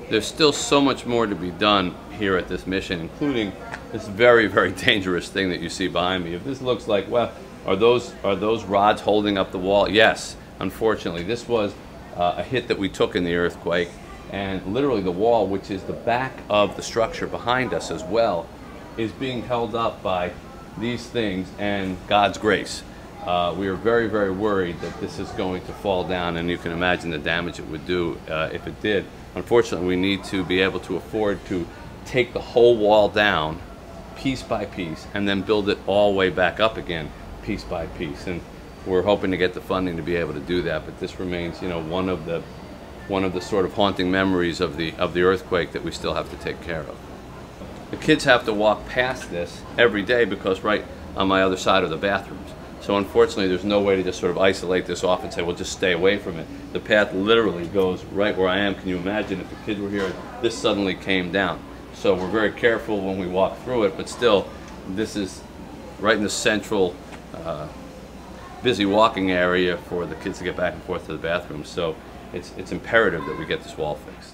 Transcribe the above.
there's still so much more to be done here at this mission, including this very, very dangerous thing that you see behind me. If this looks like, well, are those rods holding up the wall? Yes, unfortunately. This was a hit that we took in the earthquake, and literally the wall, which is the back of the structure behind us as well, is being held up by these things and God's grace. We are very, very worried that this is going to fall down, and you can imagine the damage it would do if it did. Unfortunately, we need to be able to afford to take the whole wall down piece by piece and then build it all the way back up again piece by piece. And we're hoping to get the funding to be able to do that, but this remains, you know, one of the sort of haunting memories of the earthquake that we still have to take care of. The kids have to walk past this every day because right on my other side are the bathrooms. So unfortunately, there's no way to just sort of isolate this off and say, well, just stay away from it. The path literally goes right where I am. Can you imagine if the kids were here, this suddenly came down? So we're very careful when we walk through it, but still, this is right in the central busy walking area for the kids to get back and forth to the bathroom. So it's imperative that we get this wall fixed.